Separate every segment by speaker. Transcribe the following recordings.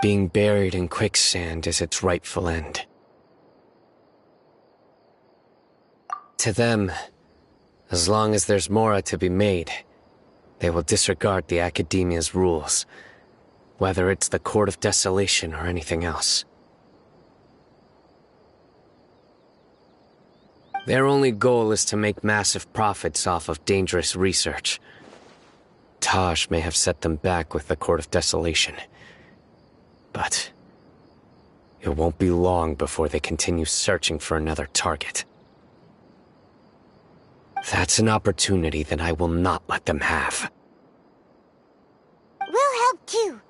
Speaker 1: being buried in quicksand is its rightful end. To them, as long as there's Mora to be made, they will disregard the Academia's rules, whether it's the Court of Desolation or anything else. Their only goal is to make massive profits off of dangerous research. Taj may have set them back with the Court of Desolation, but it won't be long before they continue searching for another target. That's an opportunity that I will not let them have.
Speaker 2: We'll help too.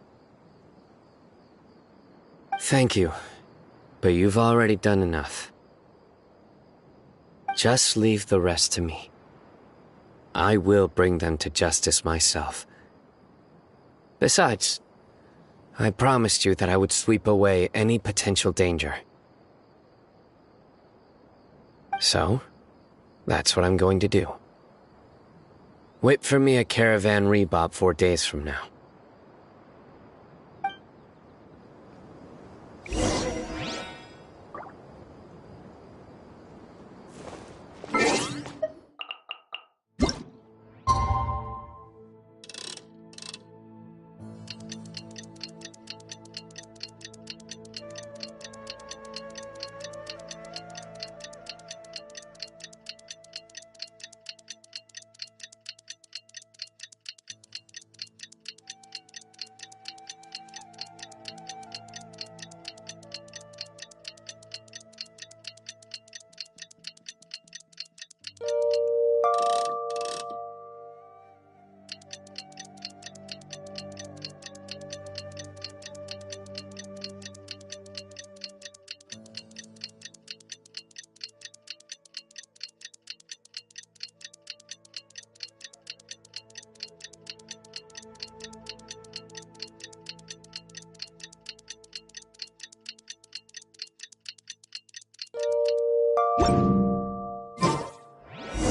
Speaker 1: Thank you, but you've already done enough. Just leave the rest to me. I will bring them to justice myself. Besides, I promised you that I would sweep away any potential danger. So, that's what I'm going to do. Wait for me at Caravan Rebop 4 days from now.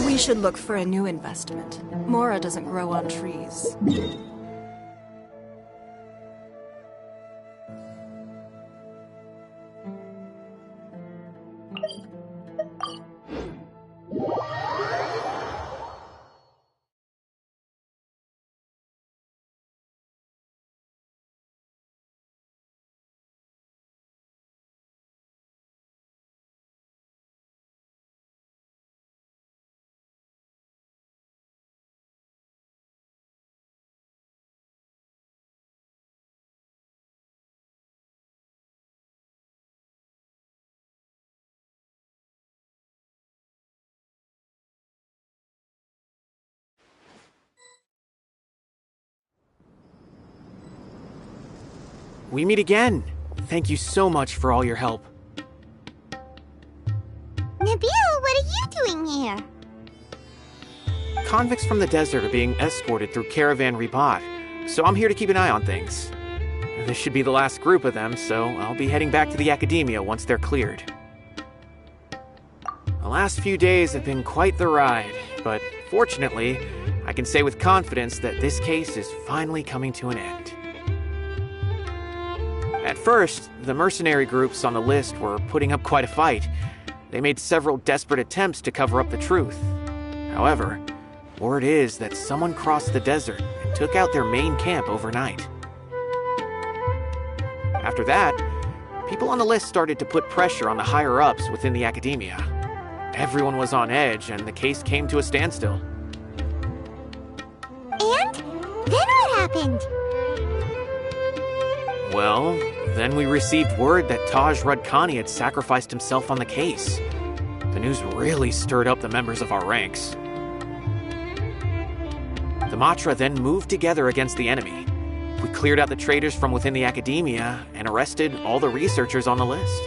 Speaker 3: We should look for a new investment. Mora doesn't grow on trees.
Speaker 4: We meet again. Thank you so much for all your help.
Speaker 2: Nabil, what are you doing here?
Speaker 4: Convicts from the desert are being escorted through Caravan Rebot, so I'm here to keep an eye on things. This should be the last group of them, so I'll be heading back to the Academia once they're cleared. The last few days have been quite the ride, but fortunately, I can say with confidence that this case is finally coming to an end. At first, the mercenary groups on the list were putting up quite a fight. They made several desperate attempts to cover up the truth. However, word is that someone crossed the desert and took out their main camp overnight. After that, people on the list started to put pressure on the higher-ups within the Academia. Everyone was on edge, and the case came to a standstill.
Speaker 2: And? Then what happened?
Speaker 4: Well, then we received word that Taj Rudkani had sacrificed himself on the case. The news really stirred up the members of our ranks. The Matra then moved together against the enemy. We cleared out the traitors from within the Academia and arrested all the researchers on the list.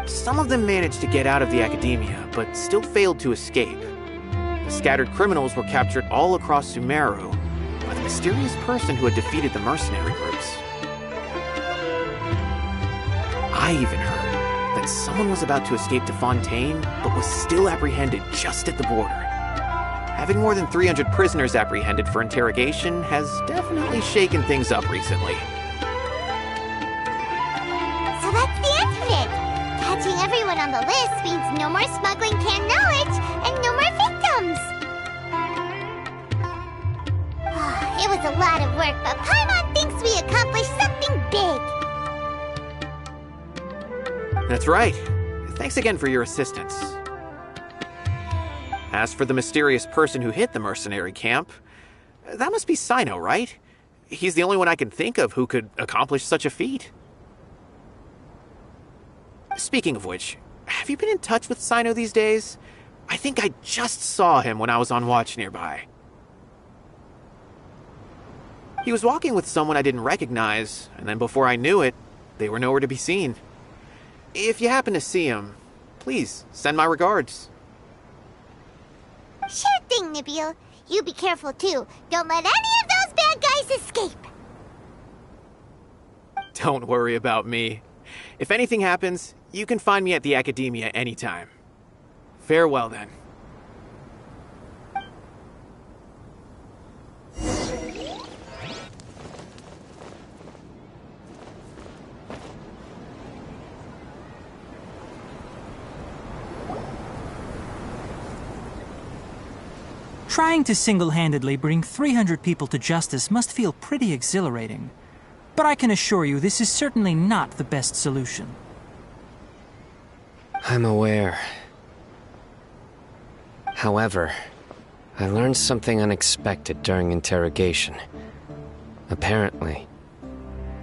Speaker 4: Some of them managed to get out of the Academia, but still failed to escape. The scattered criminals were captured all across Sumeru by the mysterious person who had defeated the mercenary groups. I even heard that someone was about to escape to Fontaine, but was still apprehended just at the border. Having more than 300 prisoners apprehended for interrogation has definitely shaken things up recently.
Speaker 2: So that's the end of it. Catching everyone on the list means no more smuggling canned knowledge and no more victims. It was a lot of work, but Paimon thinks we accomplished something big.
Speaker 4: That's right. Thanks again for your assistance. As for the mysterious person who hit the mercenary camp, that must be Sino, right? He's the only one I can think of who could accomplish such a feat. Speaking of which, have you been in touch with Sino these days? I think I just saw him when I was on watch nearby. He was walking with someone I didn't recognize, and then before I knew it, they were nowhere to be seen. If you happen to see him, please send my regards.
Speaker 2: Sure thing, Nabil. You be careful too. Don't let any of those bad guys escape.
Speaker 4: Don't worry about me. If anything happens, you can find me at the Academia anytime. Farewell then.
Speaker 5: Trying to single-handedly bring 300 people to justice must feel pretty exhilarating. But I can assure you this is certainly not the best solution.
Speaker 1: I'm aware. However, I learned something unexpected during interrogation. Apparently,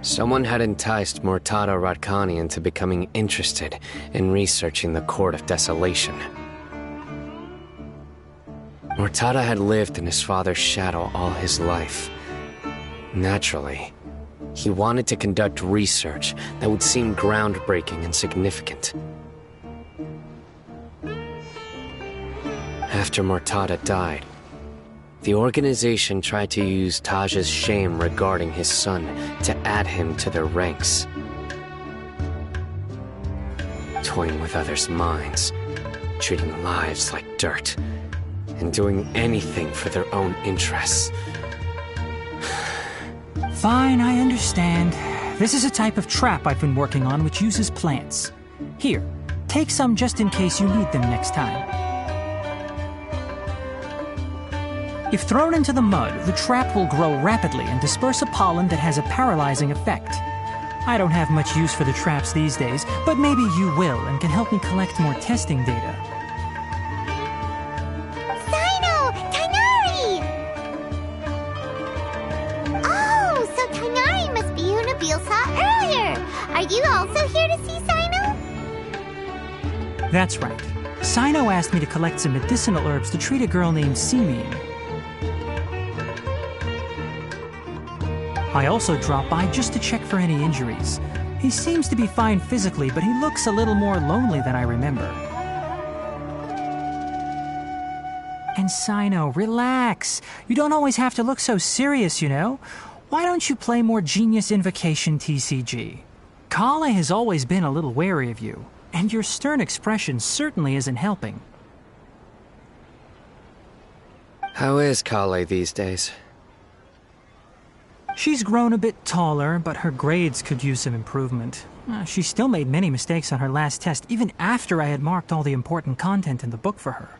Speaker 1: someone had enticed Murtada Radkani into becoming interested in researching the Court of Desolation. Murtada had lived in his father's shadow all his life. Naturally, he wanted to conduct research that would seem groundbreaking and significant. After Murtada died, the organization tried to use Taj's shame regarding his son to add him to their ranks. Toying with others' minds, treating lives like dirt, and doing anything for their own interests.
Speaker 5: Fine, I understand. This is a type of trap I've been working on which uses plants. Here, take some just in case you need them next time. If thrown into the mud, the trap will grow rapidly and disperse a pollen that has a paralyzing effect. I don't have much use for the traps these days, but maybe you will and can help me collect more testing data.
Speaker 2: Are you also here to see Sino?
Speaker 5: That's right. Sino asked me to collect some medicinal herbs to treat a girl named Simin. I also dropped by just to check for any injuries. He seems to be fine physically, but he looks a little more lonely than I remember. And Sino, relax. You don't always have to look so serious, you know? Why don't you play more Genius Invocation TCG? Kale has always been a little wary of you, and your stern expression certainly isn't helping.
Speaker 1: How is Kale these days?
Speaker 5: She's grown a bit taller, but her grades could use some improvement. She still made many mistakes on her last test, even after I had marked all the important content in the book for her.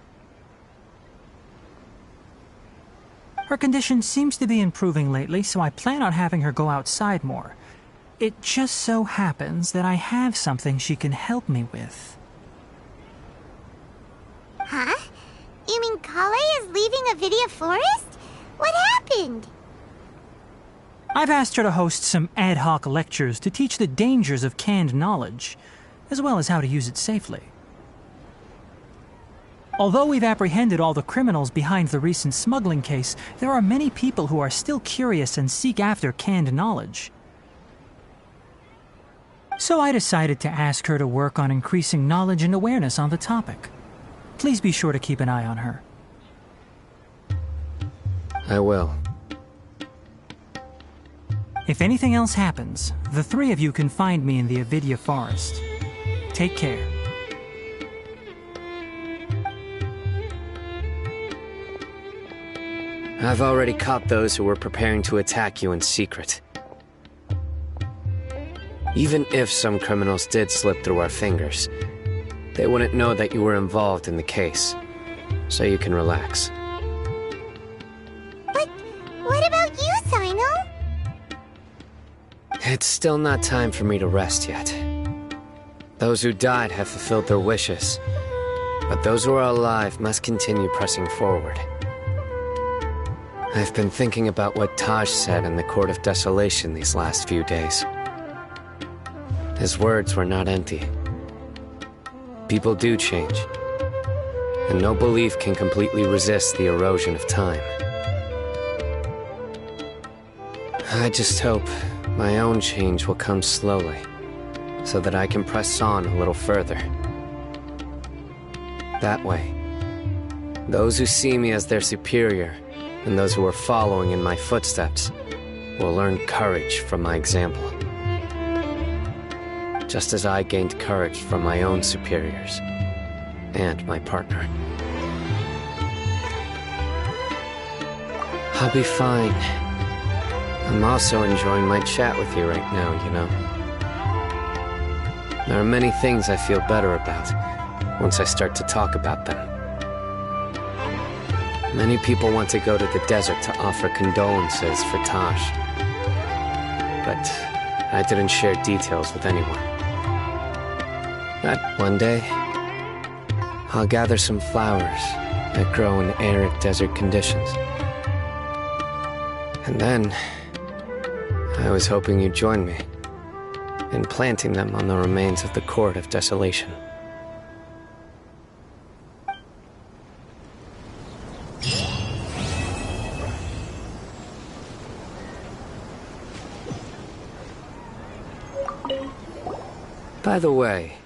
Speaker 5: Her condition seems to be improving lately, so I plan on having her go outside more. It just so happens that I have something she can help me with.
Speaker 2: Huh? You mean Kale is leaving Avidia Forest? What happened?
Speaker 5: I've asked her to host some ad hoc lectures to teach the dangers of canned knowledge, as well as how to use it safely. Although we've apprehended all the criminals behind the recent smuggling case, there are many people who are still curious and seek after canned knowledge. So I decided to ask her to work on increasing knowledge and awareness on the topic. Please be sure to keep an eye on her.
Speaker 1: I will.
Speaker 5: If anything else happens, the three of you can find me in the Avidia Forest. Take care.
Speaker 1: I've already caught those who were preparing to attack you in secret. Even if some criminals did slip through our fingers, they wouldn't know that you were involved in the case, so you can relax.
Speaker 2: But what about you, Sino?
Speaker 1: It's still not time for me to rest yet. Those who died have fulfilled their wishes, but those who are alive must continue pressing forward. I've been thinking about what Taj said in the Court of Desolation these last few days. His words were not empty. People do change, and no belief can completely resist the erosion of time. I just hope my own change will come slowly, so that I can press on a little further. That way, those who see me as their superior, and those who are following in my footsteps, will learn courage from my example. Just as I gained courage from my own superiors, and my partner. I'll be fine. I'm also enjoying my chat with you right now, you know. There are many things I feel better about once I start to talk about them. Many people want to go to the desert to offer condolences for Taj. But I didn't share details with anyone. But one day, I'll gather some flowers that grow in arid desert conditions. And then, I was hoping you'd join me in planting them on the remains of the Court of Desolation. By the way,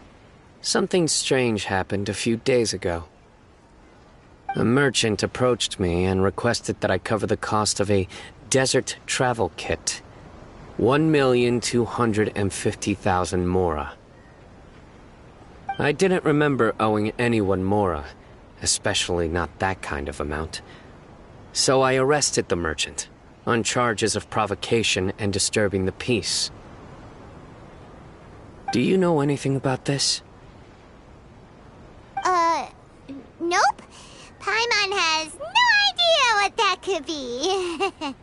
Speaker 1: something strange happened a few days ago. A merchant approached me and requested that I cover the cost of a desert travel kit. 1,250,000 mora. I didn't remember owing anyone mora, especially not that kind of amount. So I arrested the merchant, on charges of provocation and disturbing the peace. Do you know anything about this?
Speaker 2: Nope. Paimon has no idea what that could be.